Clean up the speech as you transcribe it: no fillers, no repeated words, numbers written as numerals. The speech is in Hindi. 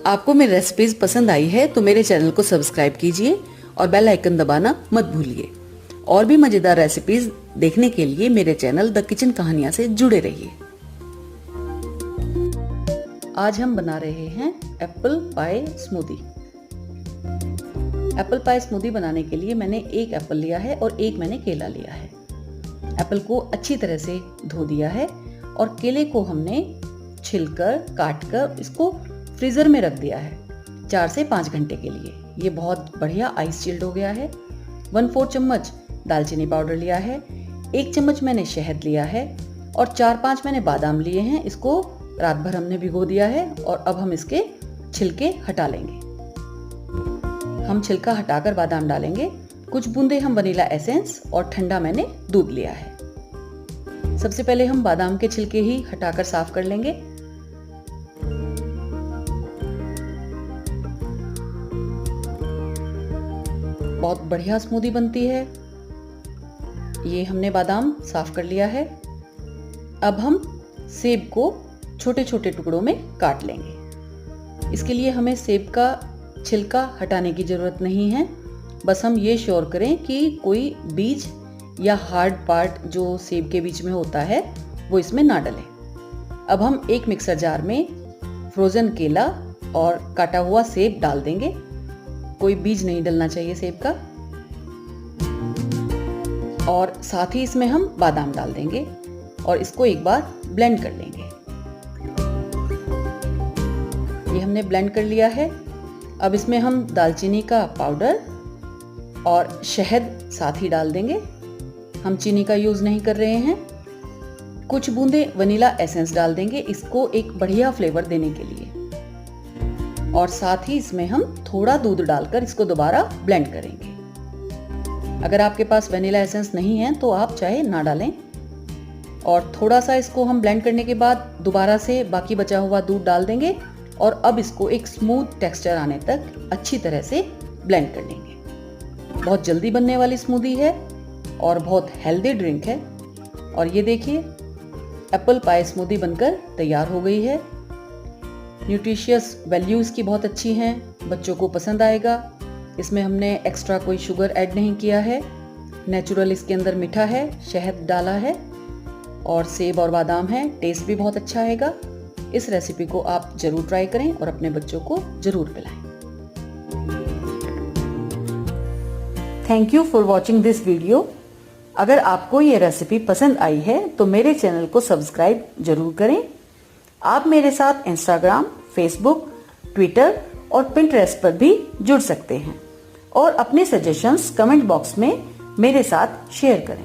आपको मेरी रेसिपीज पसंद आई है तो मेरे चैनल को सब्सक्राइब कीजिए और बेल आइकन दबाना मत भूलिए। और भी मजेदार रेसिपीज देखने के लिए मेरे चैनल द किचन कहानियां से जुड़े रहिए। आज हम बना रहे हैं apple pie smoothie. Apple pie smoothie बनाने के लिए मैंने एक एप्पल लिया है और एक मैंने केला लिया है। एप्पल को अच्छी तरह से धो दिया है और केले को हमने छिलकर काटकर इसको फ्रीजर में रख दिया है 4 से 5 घंटे के लिए। ये बहुत बढ़िया आइस चिल्ड हो गया है। 1/4 चम्मच दालचीनी पाउडर लिया है, 1 चम्मच मैंने शहद लिया है और 4-5 मैंने बादाम लिए हैं। इसको रात भर हमने भिगो दिया है और अब हम इसके छिलके हटा लेंगे। हम छिलका हटाकर बादाम डालेंगे। कुछ बूंदे हम वनीला एसेंस और ठंडा मैंने दूध लिया है। सबसे पहले हम बादाम के छिलके ही हटाकर साफ कर लेंगे। बहुत बढ़िया स्मूदी बनती है। ये हमने बादाम साफ कर लिया है। अब हम सेब को छोटे छोटे टुकड़ों में काट लेंगे। इसके लिए हमें सेब का छिलका हटाने की जरूरत नहीं है। बस हम ये श्योर करें कि कोई बीज या हार्ड पार्ट जो सेब के बीच में होता है वो इसमें ना डले। अब हम एक मिक्सर जार में फ्रोजन केला और काटा हुआ सेब डाल देंगे। कोई बीज नहीं डलना चाहिए सेब का। और साथ ही इसमें हम बादाम डाल देंगे और इसको एक बार ब्लेंड कर लेंगे। ये हमने ब्लेंड कर लिया है। अब इसमें हम दालचीनी का पाउडर और शहद साथ ही डाल देंगे। हम चीनी का यूज नहीं कर रहे हैं। कुछ बूंदे वनीला एसेंस डाल देंगे इसको एक बढ़िया फ्लेवर देने के लिए। और साथ ही इसमें हम थोड़ा दूध डालकर इसको दोबारा ब्लेंड करेंगे। अगर आपके पास वनीला एसेंस नहीं है तो आप चाहे ना डालें। और थोड़ा सा इसको हम ब्लेंड करने के बाद दोबारा से बाकी बचा हुआ दूध डाल देंगे और अब इसको एक स्मूथ टेक्सचर आने तक अच्छी तरह से ब्लेंड कर लेंगे। बहुत जल्दी बनने वाली स्मूदी है और बहुत हेल्दी ड्रिंक है। और ये देखिए एप्पल पाई स्मूदी बनकर तैयार हो गई है। न्यूट्रिशियस वैल्यूज की बहुत अच्छी हैं, बच्चों को पसंद आएगा। इसमें हमने एक्स्ट्रा कोई शुगर ऐड नहीं किया है। नेचुरल इसके अंदर मीठा है, शहद डाला है और सेब और बादाम है। टेस्ट भी बहुत अच्छा आएगा। इस रेसिपी को आप जरूर ट्राई करें और अपने बच्चों को जरूर पिलाएं। Thank you for watching this video. अगर आपको ये रेसिपी पसंद आई है तो मेरे चैनल को सब्सक्राइब जरूर करें। आप मेरे साथ इंस्टाग्राम, फेसबुक, ट्विटर और पिंटरेस्ट पर भी जुड़ सकते हैं और अपने सजेशंस कमेंट बॉक्स में मेरे साथ शेयर करें।